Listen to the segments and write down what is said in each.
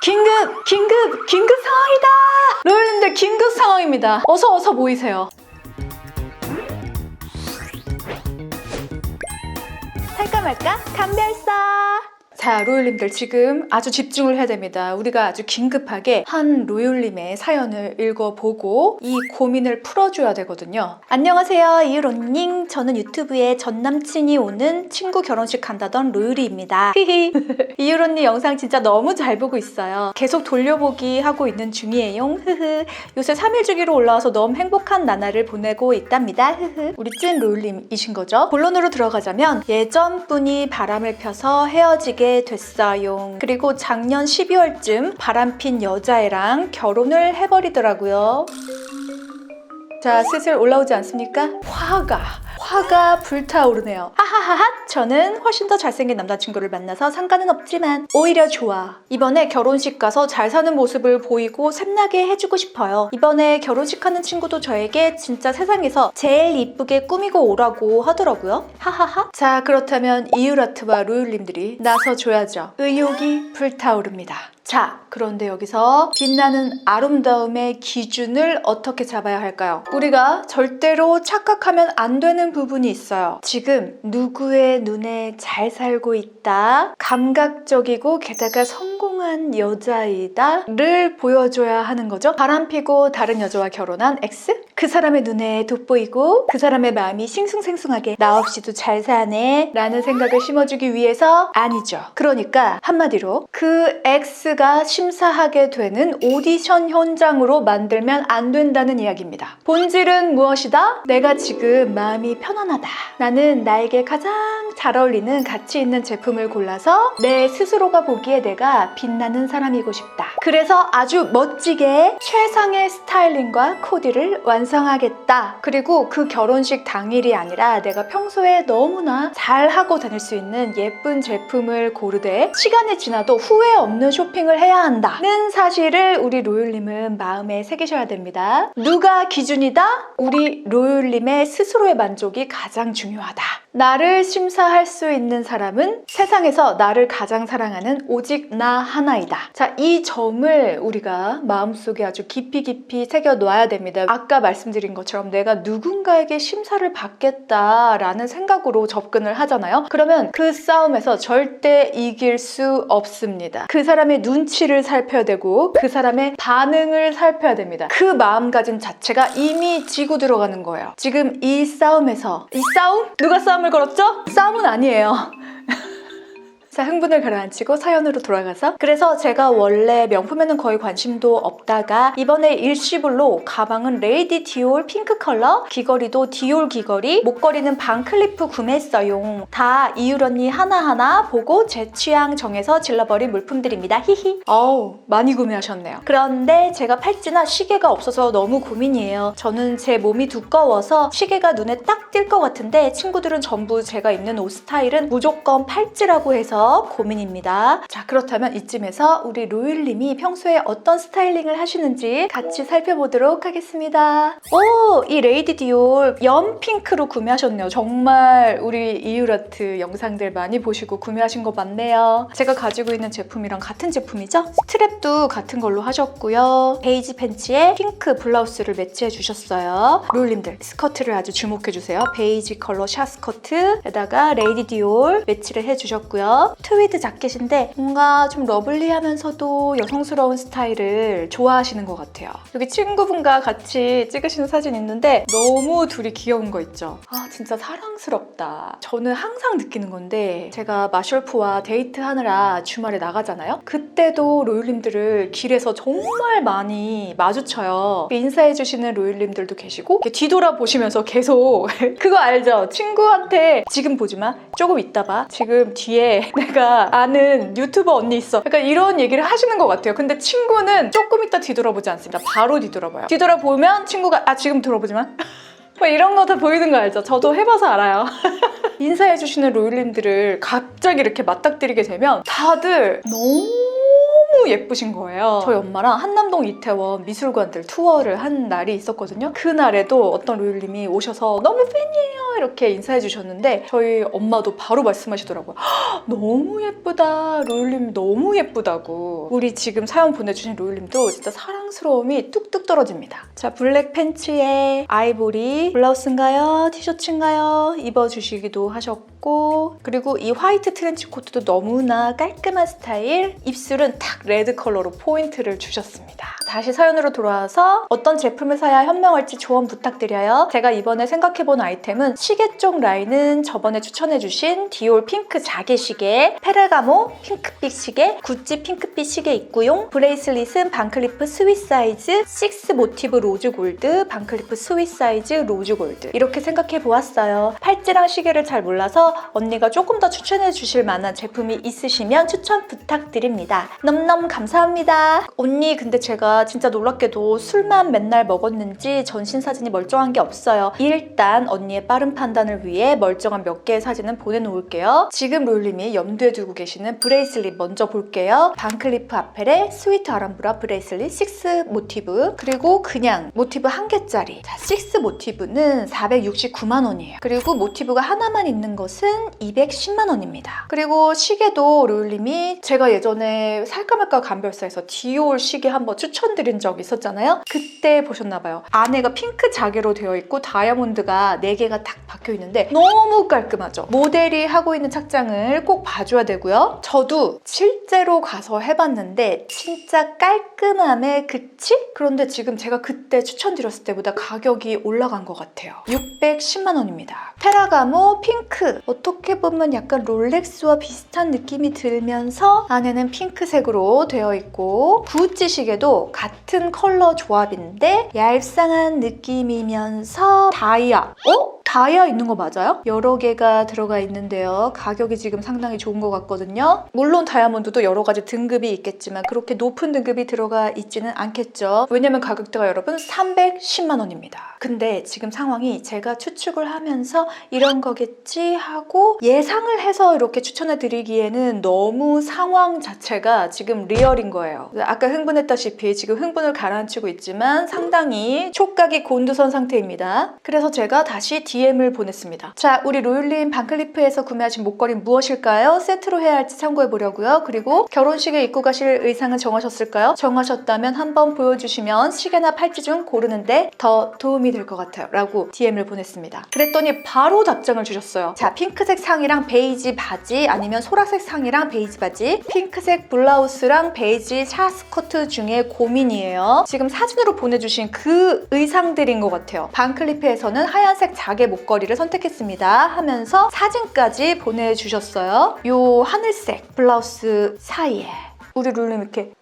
긴급 상황이다! 로열님들 긴급 상황입니다. 어서 모이세요. 살까 말까? 감별사! 자, 로열님들 지금 아주 집중을 해야 됩니다. 우리가 아주 긴급하게 한 로열님의 사연을 읽어보고 이 고민을 풀어줘야 되거든요. 안녕하세요, 이유로님. 저는 유튜브에 전 남친이 오는 친구 결혼식 간다던 로열이입니다. 히히. 이유로님 영상 진짜 너무 잘 보고 있어요. 계속 돌려보기 하고 있는 중이에요. 흐흐. 요새 3일 주기로 올라와서 너무 행복한 나날을 보내고 있답니다. 흐흐. 우리 찐 로열님이신 거죠? 본론으로 들어가자면 예전 분이 바람을 펴서 헤어지게 됐어요. 그리고 작년 12월쯤 바람핀 여자애랑 결혼을 해버리더라고요. 자, 슬슬 올라오지 않습니까? 화가 불타오르네요. 하하하하. 저는 훨씬 더 잘생긴 남자친구를 만나서 상관은 없지만 오히려 좋아. 이번에 결혼식 가서 잘 사는 모습을 보이고 샘나게 해주고 싶어요. 이번에 결혼식 하는 친구도 저에게 진짜 세상에서 제일 이쁘게 꾸미고 오라고 하더라고요. 하하하. 자, 그렇다면 이유라트와 로열님들이 나서줘야죠. 의욕이 불타오릅니다. 자, 그런데 여기서 빛나는 아름다움의 기준을 어떻게 잡아야 할까요? 우리가 절대로 착각하면 안 되는 부분이 있어요. 지금 누구의 눈에 잘 살고 있다, 감각적이고 게다가 성공한 여자이다를 보여줘야 하는 거죠. 바람피고 다른 여자와 결혼한 X? 그 사람의 눈에 돋보이고 그 사람의 마음이 싱숭생숭하게 나 없이도 잘 사네 라는 생각을 심어주기 위해서 아니죠. 그러니까 한마디로 그 X가 심사하게 되는 오디션 현장으로 만들면 안 된다는 이야기입니다. 본질은 무엇이다? 내가 지금 마음이 편안하다. 나는 나에게 가장 잘 어울리는 가치 있는 제품을 골라서 내 스스로가 보기에 내가 빛나는 사람이고 싶다. 그래서 아주 멋지게 최상의 스타일링과 코디를 완성하겠다. 그리고 그 결혼식 당일이 아니라 내가 평소에 너무나 잘 하고 다닐 수 있는 예쁜 제품을 고르되 시간이 지나도 후회 없는 쇼핑을 해야 한다는 사실을 우리 로열님은 마음에 새기셔야 됩니다. 누가 기준이다? 우리 로열님의 스스로의 만족이 가장 중요하다. 나를 심사할 수 있는 사람은 세상에서 나를 가장 사랑하는 오직 나 하나이다. 자, 이 점을 우리가 마음속에 아주 깊이 새겨놔야 됩니다. 아까 말씀드린 것처럼 내가 누군가에게 심사를 받겠다라는 생각으로 접근을 하잖아요. 그러면 그 싸움에서 절대 이길 수 없습니다. 그 사람의 눈치를 살펴야 되고 그 사람의 반응을 살펴야 됩니다. 그 마음가짐 자체가 이미 지고 들어가는 거예요. 지금 이 싸움에서 이 싸움? 누가 싸움을 걸었죠? 싸움은 아니에요. 자, 흥분을 가라앉히고 사연으로 돌아가서 그래서 제가 원래 명품에는 거의 관심도 없다가 이번에 일시불로 가방은 레이디 디올 핑크 컬러, 귀걸이도 디올 귀걸이, 목걸이는 반클리프 구매했어요. 다 이율 언니 하나하나 보고 제 취향 정해서 질러버린 물품들입니다. 히히. 어우, 많이 구매하셨네요. 그런데 제가 팔찌나 시계가 없어서 너무 고민이에요. 저는 제 몸이 두꺼워서 시계가 눈에 딱 띌 것 같은데 친구들은 전부 제가 입는 옷 스타일은 무조건 팔찌라고 해서 고민입니다. 자, 그렇다면 이쯤에서 우리 로열님이 평소에 어떤 스타일링을 하시는지 같이 살펴보도록 하겠습니다. 오, 이 레이디 디올 연 핑크로 구매하셨네요. 정말 우리 이유라트 영상들 많이 보시고 구매하신 거 맞네요. 제가 가지고 있는 제품이랑 같은 제품이죠? 스트랩도 같은 걸로 하셨고요. 베이지 팬츠에 핑크 블라우스를 매치해 주셨어요. 로열님들 스커트를 아주 주목해주세요. 베이지 컬러 샤스커트에다가 레이디 디올 매치를 해주셨고요. 트위드 자켓인데 뭔가 좀 러블리하면서도 여성스러운 스타일을 좋아하시는 것 같아요. 여기 친구분과 같이 찍으시는 사진 있는데 너무 둘이 귀여운 거 있죠? 아, 진짜 사랑스럽다. 저는 항상 느끼는 건데 제가 마셜프와 데이트하느라 주말에 나가잖아요? 그때도 로열님들을 길에서 정말 많이 마주쳐요. 인사해주시는 로열님들도 계시고 뒤돌아보시면서 계속 그거 알죠? 친구한테 지금 보지 마. 조금 이따 봐. 지금 뒤에 내가 아는 유튜버 언니 있어. 약간 이런 얘기를 하시는 것 같아요. 근데 친구는 조금 이따 뒤돌아보지 않습니다. 바로 뒤돌아봐요. 뒤돌아보면 친구가 아, 지금 돌아보지 마. 뭐 이런 거 다 보이는 거 알죠? 저도 해봐서 알아요. 인사해주시는 로열님들을 갑자기 이렇게 맞닥뜨리게 되면 다들 너무 예쁘신 거예요. 저희 엄마랑 한남동 이태원 미술관들 투어를 한 날이 있었거든요. 그날에도 어떤 로열님이 오셔서 너무 팬이에요 이렇게 인사해 주셨는데 저희 엄마도 바로 말씀하시더라고요. 너무 예쁘다. 로율님 너무 예쁘다고. 우리 지금 사연 보내주신 로율님도 진짜 사랑스러움이 뚝뚝 떨어집니다. 자, 블랙 팬츠에 아이보리 블라우스인가요? 티셔츠인가요? 입어주시기도 하셨고, 그리고 이 화이트 트렌치 코트도 너무나 깔끔한 스타일. 입술은 탁 레드 컬러로 포인트를 주셨습니다. 다시 사연으로 돌아와서 어떤 제품을 사야 현명할지 조언 부탁드려요. 제가 이번에 생각해본 아이템은 시계 쪽 라인은 저번에 추천해주신 디올 핑크 자개 시계, 페르가모 핑크빛 시계, 구찌 핑크빛 시계 있고요. 브레이슬릿은 반클리프 스윗 사이즈 6 모티브 로즈 골드, 반클리프 스윗 사이즈 로즈 골드. 이렇게 생각해 보았어요. 팔찌랑 시계를 잘 몰라서 언니가 조금 더 추천해 주실 만한 제품이 있으시면 추천 부탁드립니다. 너무너무 감사합니다. 언니, 근데 제가 진짜 놀랍게도 술만 맨날 먹었는지 전신 사진이 멀쩡한 게 없어요. 일단 언니의 빠른 판단을 위해 멀쩡한 몇 개의 사진은 보내놓을게요. 지금 롤님이 염두에 두고 계시는 브레이슬릿 먼저 볼게요. 반클리프 아펠의 스위트 아람브라 브레이슬릿 6 모티브, 그리고 그냥 모티브 한 개짜리. 자, 6 모티브는 469만 원이에요. 그리고 모티브가 하나만 있는 것은 210만 원입니다. 그리고 시계도 롤님이 제가 예전에 살까 말까 감별사에서 디올 시계 한번 추천드린 적 있었잖아요. 그때 보셨나봐요. 안에가 핑크 자개로 되어 있고 다이아몬드가 4개가 딱 박혀 있는데 너무 깔끔하죠. 모델이 하고 있는 착장을 꼭 봐줘야 되고요. 저도 실제로 가서 해봤는데 진짜 깔끔함에 그치? 그런데 지금 제가 그때 추천드렸을 때보다 가격이 올라간 것 같아요. 610만 원입니다. 페라가모 핑크. 어떻게 보면 약간 롤렉스와 비슷한 느낌이 들면서 안에는 핑크색으로 되어 있고, 구찌 시계도 같은 컬러 조합인데 얄쌍한 느낌이면서 다이아. 다이아 있는 거 맞아요? 여러 개가 들어가 있는데요. 가격이 지금 상당히 좋은 것 같거든요. 물론 다이아몬드도 여러 가지 등급이 있겠지만 그렇게 높은 등급이 들어가 있지는 않겠죠. 왜냐면 가격대가 여러분 310만 원입니다. 근데 지금 상황이 제가 추측을 하면서 이런 거겠지 하고 예상을 해서 이렇게 추천해 드리기에는 너무 상황 자체가 지금 리얼인 거예요. 아까 흥분했다시피 지금 흥분을 가라앉히고 있지만 상당히 촉각이 곤두선 상태입니다. 그래서 제가 다시 DM을 보냈습니다. 자, 우리 로율님 반클리프에서 구매하신 목걸이 무엇일까요? 세트로 해야 할지 참고해 보려고요. 그리고 결혼식에 입고 가실 의상은 정하셨을까요? 정하셨다면 한번 보여주시면 시계나 팔찌 중 고르는데 더 도움이 될 것 같아요 라고 DM을 보냈습니다. 그랬더니 바로 답장을 주셨어요. 자, 핑크색 상의랑 베이지 바지, 아니면 소라색 상의랑 베이지 바지, 핑크색 블라우스랑 베이지 샤스커트 중에 고민이에요. 지금 사진으로 보내주신 그 의상들인 것 같아요. 반클리프에서는 하얀색 자개 목걸이를 선택했습니다 하면서 사진까지 보내주셨어요. 요 하늘색 블라우스 사이에 우리 룰님 이렇게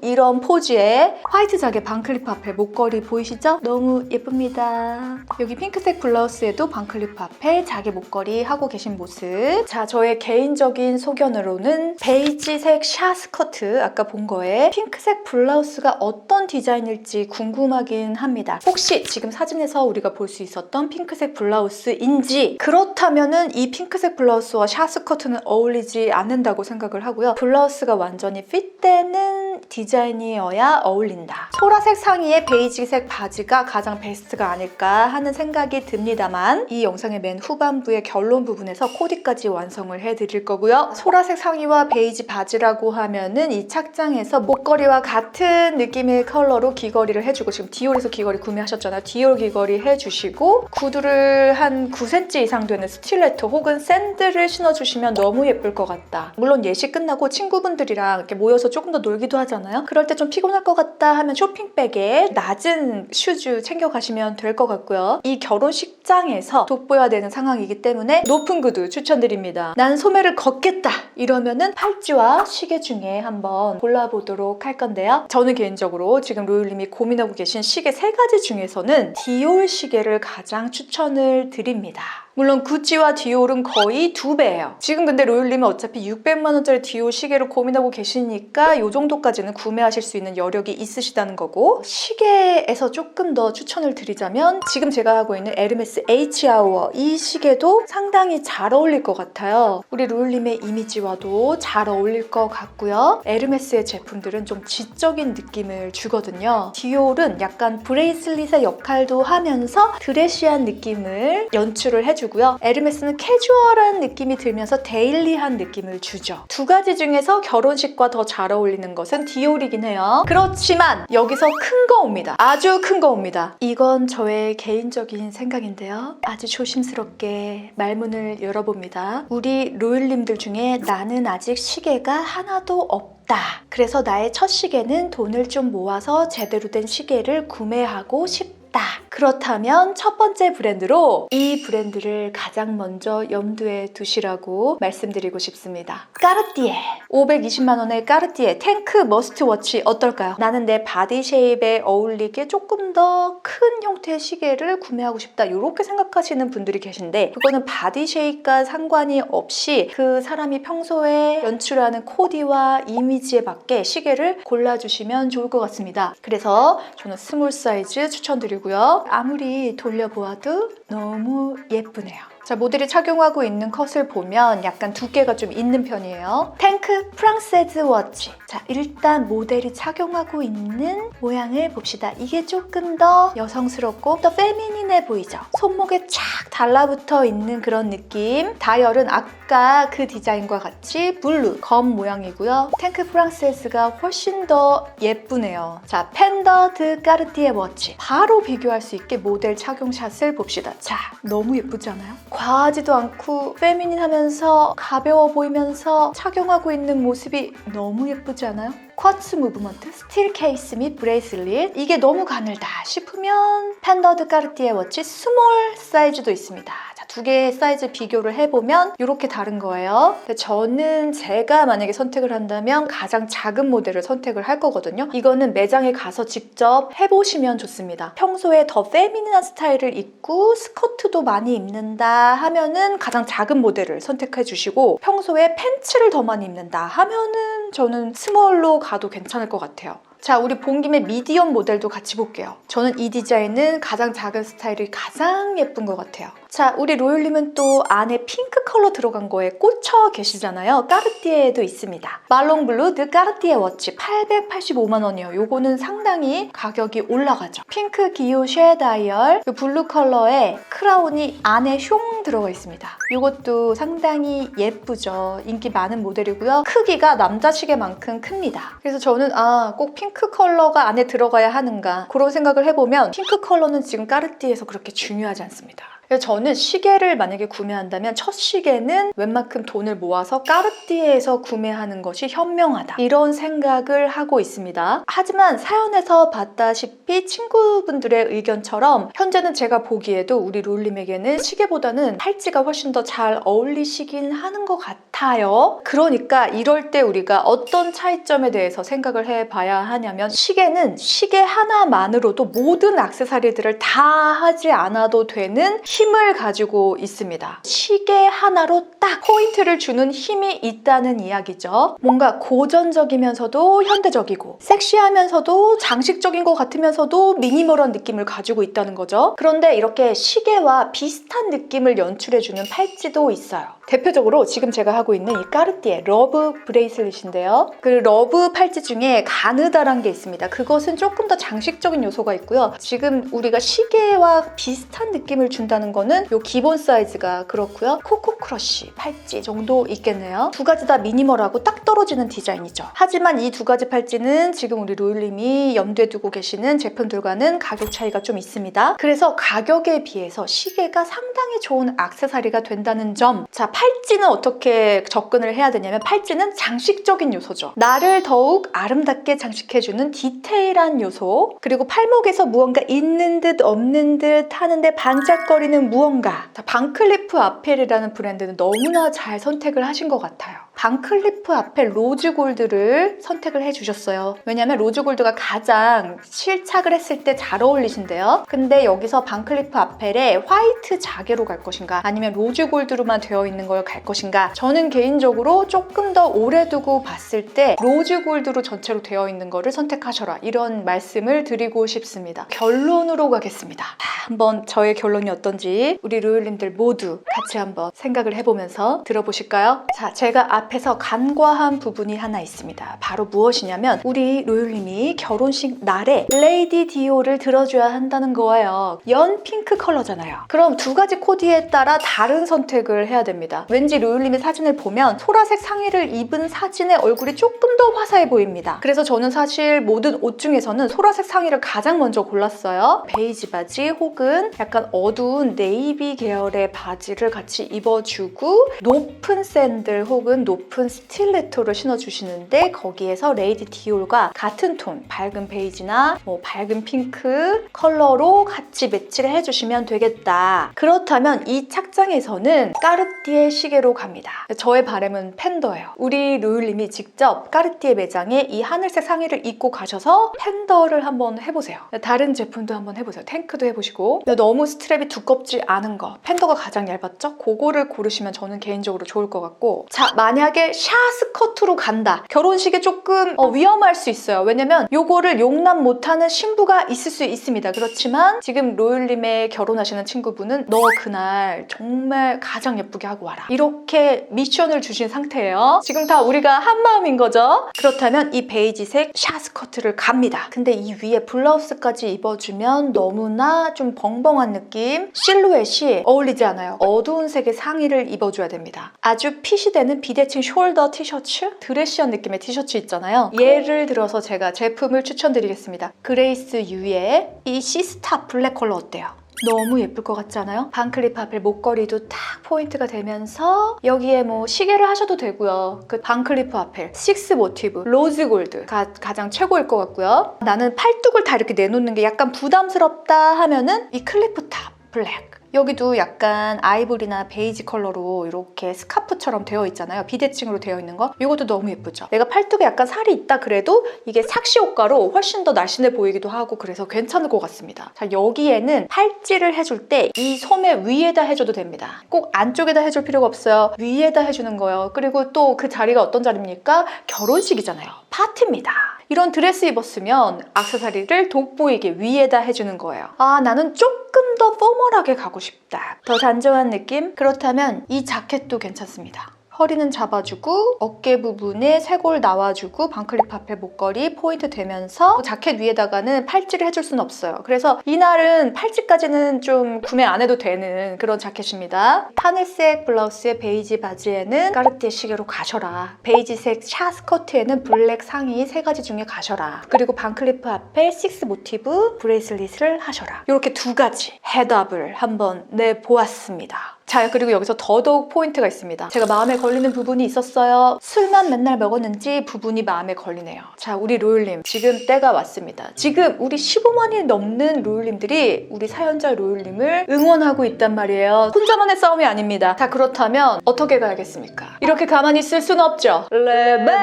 이런 포즈에 화이트 자개 반클리프 앞에 목걸이 보이시죠? 너무 예쁩니다. 여기 핑크색 블라우스에도 반클리프 앞에 자개 목걸이 하고 계신 모습. 자, 저의 개인적인 소견으로는 베이지색 샤스커트 아까 본 거에 핑크색 블라우스가 어떤 디자인일지 궁금하긴 합니다. 혹시 지금 사진에서 우리가 볼 수 있었던 핑크색 블라우스인지, 그렇다면은 이 핑크색 블라우스와 샤스커트는 어울리지 않는다고 생각을 하고요. 블라우스가 완전히 핏되는 디자인이어야 어울린다. 소라색 상의에 베이지색 바지가 가장 베스트가 아닐까 하는 생각이 듭니다만, 이 영상의 맨 후반부의 결론 부분에서 코디까지 완성을 해드릴 거고요. 소라색 상의와 베이지 바지라고 하면은 이 착장에서 목걸이와 같은 느낌의 컬러로 귀걸이를 해주고, 지금 디올에서 귀걸이 구매하셨잖아요. 디올 귀걸이 해주시고, 구두를 한 9cm 이상 되는 스틸레토 혹은 샌들을 신어주시면 너무 예쁠 것 같다. 물론 예식 끝나고 친구분들이랑 이렇게 모여서 조금 더 놀기도 하잖아요. 그럴 때 좀 피곤할 것 같다 하면 쇼핑백에 낮은 슈즈 챙겨가시면 될 것 같고요. 이 결혼식장에서 돋보여야 되는 상황이기 때문에 높은 구두 추천드립니다. 난 소매를 걷겠다 이러면은 팔찌와 시계 중에 한번 골라보도록 할 건데요. 저는 개인적으로 지금 로율님이 고민하고 계신 시계 3가지 중에서는 디올 시계를 가장 추천을 드립니다. 물론 구찌와 디올은 거의 2배예요. 지금 근데 로율님은 어차피 600만 원짜리 디올 시계를 고민하고 계시니까 이 정도까지는 있으시다면 구매하실 수 있는 여력이 있으시다는 거고, 시계에서 조금 더 추천을 드리자면 지금 제가 하고 있는 에르메스 H아워, 이 시계도 상당히 잘 어울릴 것 같아요. 우리 로율님의 이미지와도 잘 어울릴 것 같고요. 에르메스의 제품들은 좀 지적인 느낌을 주거든요. 디올은 약간 브레이슬릿의 역할도 하면서 드레시한 느낌을 연출을 해주고요. 에르메스는 캐주얼한 느낌이 들면서 데일리한 느낌을 주죠. 두 가지 중에서 결혼식과 더 잘 어울리는 것은 디올이긴 해요. 그렇지만 여기서 큰 거 옵니다. 아주 큰 거 옵니다. 이건 저의 개인적인 생각인데요. 아주 조심스럽게 말문을 열어봅니다. 우리 로율님들 중에 나는 아직 시계가 하나도 없다. 그래서 나의 첫 시계는 돈을 좀 모아서 제대로 된 시계를 구매하고 싶다. 그렇다면 첫 번째 브랜드로 이 브랜드를 가장 먼저 염두에 두시라고 말씀드리고 싶습니다. 까르띠에 520만 원의 까르띠에 탱크 머스트워치 어떨까요? 나는 내 바디 쉐입에 어울리게 조금 더 큰 형태의 시계를 구매하고 싶다, 이렇게 생각하시는 분들이 계신데, 그거는 바디 쉐입과 상관이 없이 그 사람이 평소에 연출하는 코디와 이미지에 맞게 시계를 골라주시면 좋을 것 같습니다. 그래서 저는 스몰 사이즈 추천드리고요. 아무리 돌려보아도 너무 예쁘네요. 자, 모델이 착용하고 있는 컷을 보면 약간 두께가 좀 있는 편이에요. 탱크 프랑세즈 워치. 자, 일단 모델이 착용하고 있는 모양을 봅시다. 이게 조금 더 여성스럽고 더 페미닌해 보이죠? 손목에 쫙 달라붙어 있는 그런 느낌. 다이얼은 아까 그 디자인과 같이 블루, 검 모양이고요. 탱크 프랑세즈가 훨씬 더 예쁘네요. 자, 펜더 드 까르띠에 워치. 바로 비교할 수 있게 모델 착용샷을 봅시다. 자, 너무 예쁘지 않아요? 과하지도 않고 페미닌하면서 가벼워 보이면서 착용하고 있는 모습이 너무 예쁘지 않아요? 쿼츠 무브먼트, 스틸 케이스 및 브레이슬릿. 이게 너무 가늘다 싶으면 펜더드 까르띠에 워치 스몰 사이즈도 있습니다. 자, 두 개의 사이즈 비교를 해보면 이렇게 다른 거예요. 근데 저는 제가 만약에 선택을 한다면 가장 작은 모델을 선택을 할 거거든요. 이거는 매장에 가서 직접 해보시면 좋습니다. 평소에 더 페미닌한 스타일을 입고 스커트도 많이 입는다 하면은 가장 작은 모델을 선택해 주시고, 평소에 팬츠를 더 많이 입는다 하면은 저는 스몰로 가도 괜찮을 것 같아요. 자, 우리 본 김에 미디엄 모델도 같이 볼게요. 저는 이 디자인은 가장 작은 스타일이 가장 예쁜 것 같아요. 자, 우리 로율님은 또 안에 핑크 컬러 들어간 거에 꽂혀 계시잖아요. 까르띠에도 있습니다. 말롱 블루 드 까르띠에 워치 885만 원이에요. 요거는 상당히 가격이 올라가죠. 핑크 기호 쉐 다이얼, 블루 컬러에 크라운이 안에 흉 들어가 있습니다. 요것도 상당히 예쁘죠. 인기 많은 모델이고요. 크기가 남자 시계만큼 큽니다. 그래서 저는 꼭 핑크 컬러가 안에 들어가야 하는가, 그런 생각을 해보면 핑크 컬러는 지금 까르띠에서 그렇게 중요하지 않습니다. 그래서 저는 시계를 만약에 구매한다면 첫 시계는 웬만큼 돈을 모아서 까르띠에에서 구매하는 것이 현명하다, 이런 생각을 하고 있습니다. 하지만 사연에서 봤다시피 친구분들의 의견처럼 현재는 제가 보기에도 우리 롤님에게는 시계보다는 팔찌가 훨씬 더 잘 어울리시긴 하는 것 같아요. 그러니까 이럴 때 우리가 어떤 차이점에 대해서 생각을 해봐야 하냐면, 시계는 시계 하나만으로도 모든 액세서리들을 다 하지 않아도 되는 힘을 가지고 있습니다. 시계 하나로 딱 포인트를 주는 힘이 있다는 이야기죠. 뭔가 고전적이면서도 현대적이고 섹시하면서도 장식적인 것 같으면서도 미니멀한 느낌을 가지고 있다는 거죠. 그런데 이렇게 시계와 비슷한 느낌을 연출해주는 팔찌도 있어요. 대표적으로 지금 제가 하고 있는 이 까르띠에 러브 브레이슬릿인데요. 그 러브 팔찌 중에 가느다란 게 있습니다. 그것은 조금 더 장식적인 요소가 있고요. 지금 우리가 시계와 비슷한 느낌을 준다는 거는 요 기본 사이즈가 그렇고요. 코코 크러쉬 팔찌 정도 있겠네요. 두 가지 다 미니멀하고 딱 떨어지는 디자인이죠. 하지만 이 두 가지 팔찌는 지금 우리 로율님이 염두에 두고 계시는 제품들과는 가격 차이가 좀 있습니다. 그래서 가격에 비해서 시계가 상당히 좋은 액세서리가 된다는 점. 자, 팔찌는 어떻게 접근을 해야 되냐면, 팔찌는 장식적인 요소죠. 나를 더욱 아름답게 장식해주는 디테일한 요소, 그리고 팔목에서 무언가 있는 듯 없는 듯 하는데 반짝거리는 무언가. 자, 반클리프 아펠이라는 브랜드는 너무나 잘 선택을 하신 것 같아요. 반클리프 아펠 로즈 골드를 선택을 해주셨어요. 왜냐면 로즈 골드가 가장 실착을 했을 때 잘 어울리신대요. 근데 여기서 반클리프 아펠에 화이트 자개로 갈 것인가, 아니면 로즈 골드로만 되어 있는 되는 걸 갈 것인가? 저는 개인적으로 조금 더 오래 두고 봤을 때 로즈 골드로 전체로 되어 있는 거를 선택하셔라, 이런 말씀을 드리고 싶습니다. 결론으로 가겠습니다. 한번 저의 결론이 어떤지 우리 로율님들 모두 같이 한번 생각을 해보면서 들어보실까요? 자, 제가 앞에서 간과한 부분이 하나 있습니다. 바로 무엇이냐면 우리 로율님이 결혼식 날에 레이디 디오를 들어줘야 한다는 거예요. 연 핑크 컬러잖아요. 그럼 두 가지 코디에 따라 다른 선택을 해야 됩니다. 왠지 로율님의 사진을 보면 소라색 상의를 입은 사진의 얼굴이 조금 더 화사해 보입니다. 그래서 저는 사실 모든 옷 중에서는 소라색 상의를 가장 먼저 골랐어요. 베이지 바지 혹은 약간 어두운 네이비 계열의 바지를 같이 입어주고 높은 샌들 혹은 높은 스틸레토를 신어주시는데 거기에서 레이디 디올과 같은 톤, 밝은 베이지나 뭐 밝은 핑크 컬러로 같이 매치를 해주시면 되겠다. 그렇다면 이 착장에서는 까르띠에 시계로 갑니다. 저의 바람은 팬더예요. 우리 로율님이 직접 까르띠에 매장에 이 하늘색 상의를 입고 가셔서 팬더를 한번 해보세요. 다른 제품도 한번 해보세요. 탱크도 해보시고. 너무 스트랩이 두껍지 않은 거, 팬더가 가장 얇았죠? 그거를 고르시면 저는 개인적으로 좋을 것 같고, 자, 만약에 샤스커트로 간다. 결혼식에 조금 위험할 수 있어요. 왜냐면 요거를 용납 못하는 신부가 있을 수 있습니다. 그렇지만 지금 로율님의 결혼하시는 친구분은 너 그날 정말 가장 예쁘게 하고 와라, 이렇게 미션을 주신 상태예요. 지금 다 우리가 한 마음인 거죠? 그렇다면 이 베이지색 샤스커트를 갑니다. 근데 이 위에 블라우스까지 입어주면 너무나 좀 벙벙한 느낌, 실루엣이 어울리지 않아요. 어두운 색의 상의를 입어줘야 됩니다. 아주 핏이 되는 비대칭 숄더 티셔츠? 드레시한 느낌의 티셔츠 있잖아요. 예를 들어서 제가 제품을 추천드리겠습니다. 그레이스 유의 이 시스타 블랙 컬러 어때요? 너무 예쁠 것 같지 않아요? 반클리프 앞에 목걸이도 딱 포인트가 되면서 여기에 뭐 시계를 하셔도 되고요. 그 반클리프 앞에 식스 모티브, 로즈 골드가 가장 최고일 것 같고요. 나는 팔뚝을 다 이렇게 내놓는 게 약간 부담스럽다 하면은 이 클리프 탑 블랙, 여기도 약간 아이보리나 베이지 컬러로 이렇게 스카프처럼 되어 있잖아요. 비대칭으로 되어 있는 거. 이것도 너무 예쁘죠? 내가 팔뚝에 약간 살이 있다 그래도 이게 삭시 효과로 훨씬 더 날씬해 보이기도 하고 그래서 괜찮을 것 같습니다. 자, 여기에는 팔찌를 해줄 때 이 소매 위에다 해줘도 됩니다. 꼭 안쪽에다 해줄 필요가 없어요. 위에다 해주는 거예요. 그리고 또 그 자리가 어떤 자리입니까? 결혼식이잖아요. 파티입니다. 이런 드레스 입었으면 액세서리를 돋보이게 위에다 해주는 거예요. 아, 나는 조금 더 포멀하게 가고 싶다, 더 단정한 느낌? 그렇다면 이 자켓도 괜찮습니다. 허리는 잡아주고 어깨 부분에 쇄골 나와주고 반클리프 앞에 목걸이 포인트 되면서 자켓 위에다가는 팔찌를 해줄 수는 없어요. 그래서 이날은 팔찌까지는 좀 구매 안 해도 되는 그런 자켓입니다. 하늘색 블라우스에 베이지 바지에는 까르띠에 시계로 가셔라. 베이지색 샤스커트에는 블랙 상의 3가지 중에 가셔라. 그리고 반클리프 앞에 식스 모티브 브레이슬릿을 하셔라. 이렇게 2가지 헤드업을 한번 내보았습니다. 자, 그리고 여기서 더더욱 포인트가 있습니다. 제가 마음에 걸리는 부분이 있었어요. 술만 맨날 먹었는지 부분이 마음에 걸리네요. 자, 우리 로율님, 지금 때가 왔습니다. 지금 우리 15만이 넘는 로율님들이 우리 사연자 로율님을 응원하고 있단 말이에요. 혼자만의 싸움이 아닙니다. 자, 그렇다면 어떻게 가야겠습니까? 이렇게 가만히 있을 순 없죠. 레베카,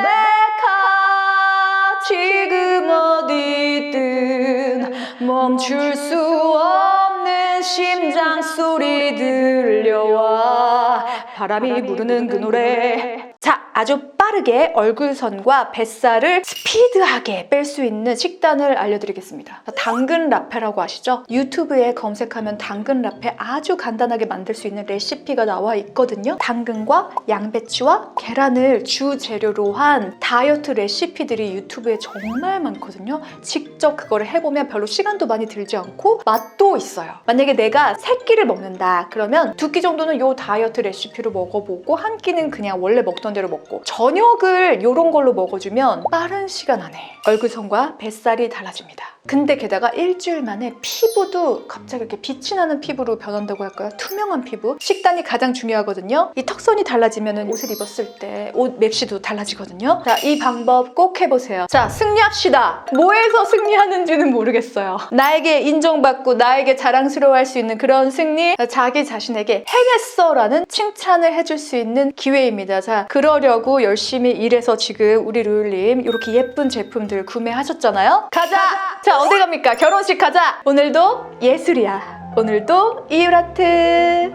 지금 어디든 멈출 수 없는 심장 소리 들려와 바람이 부르는 그 노래. 자, 아주 빠르게 얼굴선과 뱃살을 스피드하게 뺄 수 있는 식단을 알려드리겠습니다. 당근 라페라고 아시죠? 유튜브에 검색하면 당근 라페 아주 간단하게 만들 수 있는 레시피가 나와 있거든요. 당근과 양배추와 계란을 주재료로 한 다이어트 레시피들이 유튜브에 정말 많거든요. 직접 그거를 해보면 별로 시간도 많이 들지 않고 맛도 있어요. 만약에 내가 3끼를 먹는다 그러면 2끼 정도는 이 다이어트 레시피로 먹어보고 한 끼는 그냥 원래 먹던 대로 먹고 저녁을 이런 걸로 먹어주면 빠른 시간 안에 얼굴선과 뱃살이 달라집니다. 근데 게다가 일주일 만에 피부도 갑자기 이렇게 빛이 나는 피부로 변한다고 할까요? 투명한 피부. 식단이 가장 중요하거든요. 이 턱선이 달라지면 옷을 입었을 때 옷 맵시도 달라지거든요. 자, 이 방법 꼭 해보세요. 자, 승리합시다. 뭐에서 승리하는지는 모르겠어요. 나에게 인정받고 나에게 자랑스러워할 수 있는 그런 승리, 자기 자신에게 해냈어 라는 칭찬을 해줄 수 있는 기회입니다. 자, 그러려고 열심히 일해서 지금 우리 로율님 이렇게 예쁜 제품들 구매하셨잖아요. 가자! 자, 어디 갑니까? 결혼식 가자! 오늘도 예술이야. 오늘도 이유라트.